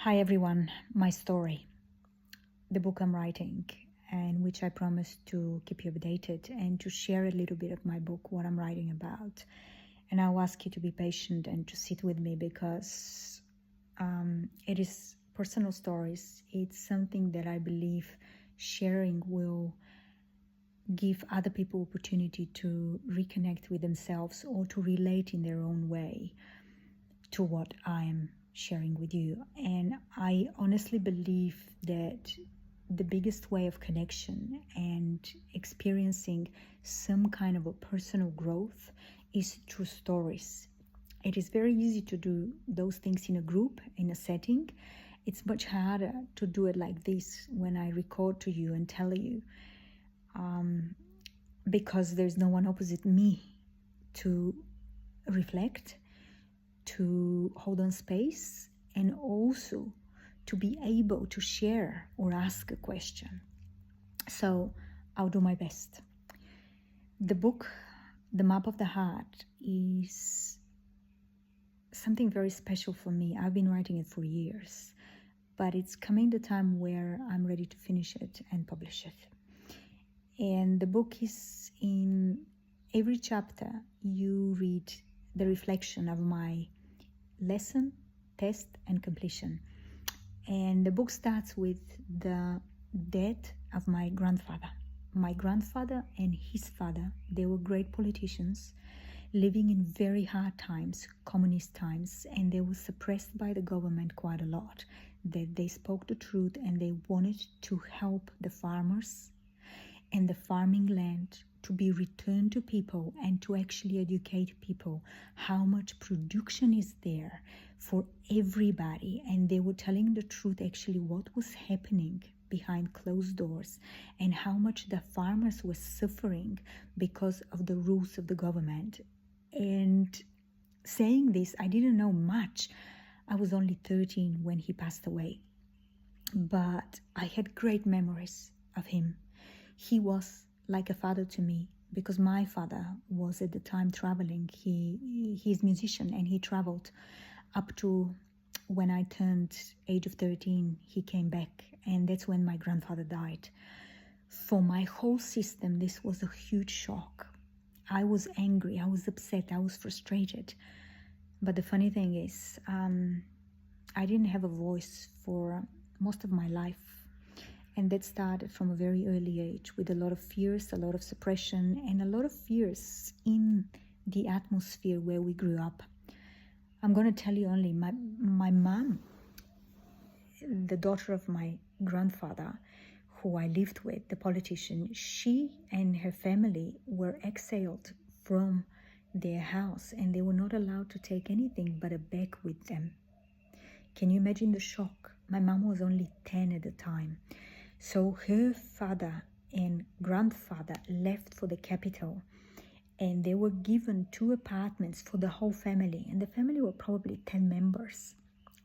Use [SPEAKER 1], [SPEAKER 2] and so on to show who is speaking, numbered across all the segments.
[SPEAKER 1] Hi everyone, my story, the book I'm writing, and which I promise to keep you updated and to share a little bit of my book, what I'm writing about. And I'll ask you to be patient and to sit with me because it is personal stories. It's something that I believe sharing will give other people opportunity to reconnect with themselves or to relate in their own way to what I am sharing with you. And I honestly believe that the biggest way of connection and experiencing some kind of a personal growth is through stories. It is very easy to do those things in a group, in a setting. It's much harder to do it like this when I record to you and tell you, because there's no one opposite me to reflect, to hold on space, and also to be able to share or ask a question. So I'll do my best. The book, The Map of the Heart, is something very special for me. I've been writing it for years, but it's coming the time where I'm ready to finish it and publish it. And the book is, in every chapter you read the reflection of my lesson, test, and completion. And the book starts with the death of my grandfather. My grandfather and his father, they were great politicians living in very hard times, communist times, and they were suppressed by the government quite a lot. That they spoke the truth and they wanted to help the farmers and the farming land to be returned to people and to actually educate people how much production is there for everybody. And they were telling the truth, actually, what was happening behind closed doors and how much the farmers were suffering because of the rules of the government. And saying this, I didn't know much. I was only 13 when he passed away, but I had great memories of him. He was like a father to me because my father was at the time traveling. He's a musician and he traveled up to when I turned age of 13. He came back, and that's when my grandfather died. For my whole system, this was a huge shock. I was angry, I was upset, I was frustrated. But the funny thing is, I didn't have a voice for most of my life. And that started from a very early age with a lot of fears, a lot of suppression, and a lot of fears in the atmosphere where we grew up. I'm going to tell you only, my mom, the daughter of my grandfather, who I lived with, the politician, she and her family were exiled from their house, and they were not allowed to take anything but a bag with them. Can you imagine the shock? My mom was only 10 at the time. So her father and grandfather left for the capital, and they were given 2 apartments for the whole family. And the family were probably 10 members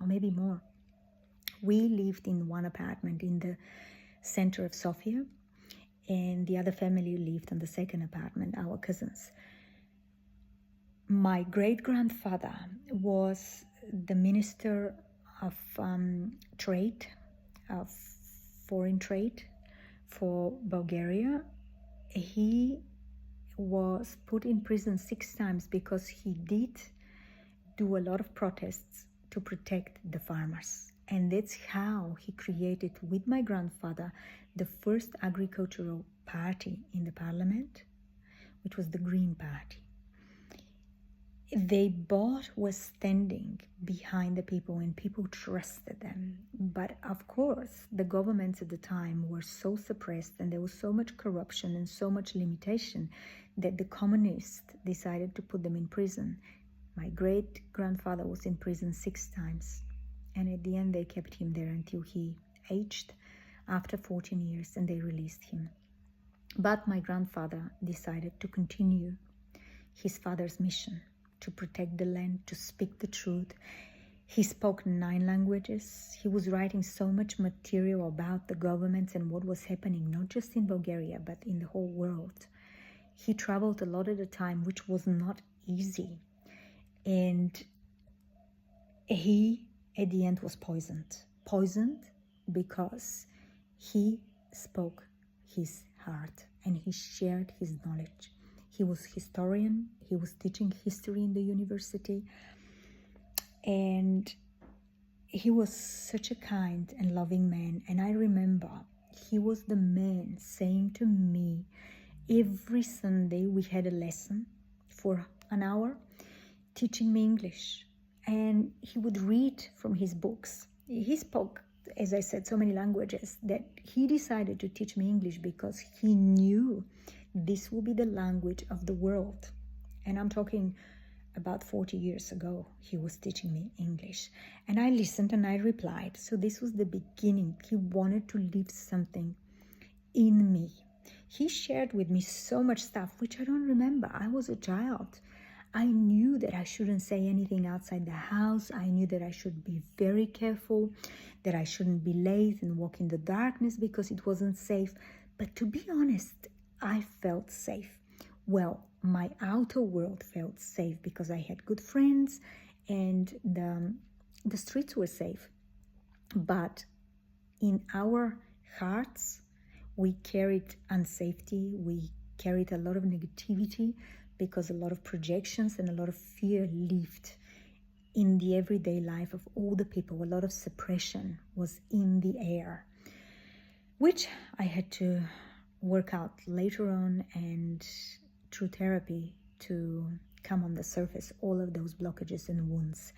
[SPEAKER 1] or maybe more. We lived in one apartment in the center of Sofia, and the other family lived in the second apartment, our cousins. My great-grandfather was the minister of trade, of foreign trade for Bulgaria. He was put in prison 6 times because he did do a lot of protests to protect the farmers. And that's how he created, with my grandfather, the first agricultural party in the parliament, which was the Green Party. They both were standing behind the people and people trusted them. But of course, the governments at the time were so suppressed and there was so much corruption and so much limitation that the communists decided to put them in prison. My great-grandfather was in prison 6 times. And at the end, they kept him there until he aged after 14 years and they released him. But my grandfather decided to continue his father's mission, to protect the land, to speak the truth. He spoke 9 languages. He was writing so much material about the governments and what was happening, not just in Bulgaria, but in the whole world. He traveled a lot at the time, which was not easy. And he, at the end, was poisoned. poisoned because he spoke his heart and he shared his knowledge. He was historian, he was teaching history in the university, and he was such a kind and loving man. And I remember he was the man saying to me, every Sunday we had a lesson for an hour, teaching me English. And he would read from his books. He spoke, as I said, so many languages that he decided to teach me English because he knew this will be the language of the world. And I'm talking about 40 years ago, he was teaching me English. And I listened and I replied. So this was the beginning. He wanted to leave something in me. He shared with me so much stuff, which I don't remember. I was a child. I knew that I shouldn't say anything outside the house. I knew that I should be very careful, that I shouldn't be late and walk in the darkness because it wasn't safe. But to be honest, I felt safe. Well, my outer world felt safe because I had good friends and the streets were safe. But in our hearts, we carried unsafety, we carried a lot of negativity because a lot of projections and a lot of fear lived in the everyday life of all the people. A lot of suppression was in the air, which I had to work out later on and through therapy to come on the surface, all of those blockages and wounds.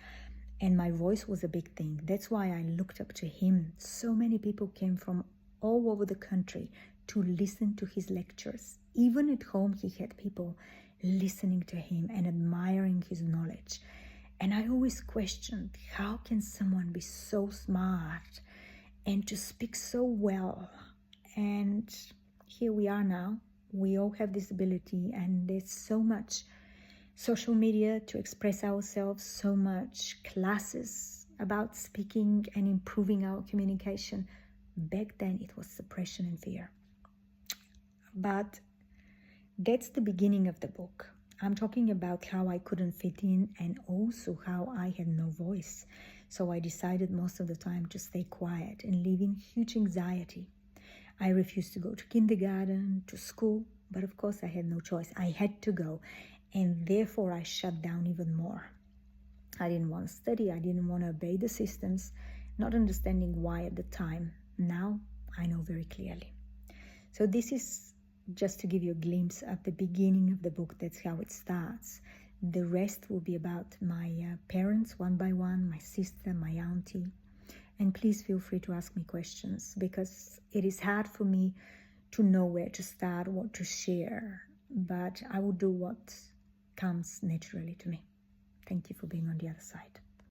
[SPEAKER 1] And my voice was a big thing. That's why I looked up to him. So many people came from all over the country to listen to his lectures. Even at home, he had people listening to him and admiring his knowledge. And I always questioned, how can someone be so smart and to speak so well? And here we are now. We all have this ability, and there's so much social media to express ourselves, so much classes about speaking and improving our communication. Back then it was suppression and fear. But that's the beginning of the book. I'm talking about how I couldn't fit in and also how I had no voice. So I decided most of the time to stay quiet and live in huge anxiety. I refused to go to kindergarten, to school, but of course I had no choice. I had to go, and therefore I shut down even more. I didn't want to study. I didn't want to obey the systems, not understanding why at the time. Now I know very clearly. So this is just to give you a glimpse at the beginning of the book. That's how it starts. The rest will be about my parents one by one, my sister, my auntie. And please feel free to ask me questions because it is hard for me to know where to start, what to share. But I will do what comes naturally to me. Thank you for being on the other side.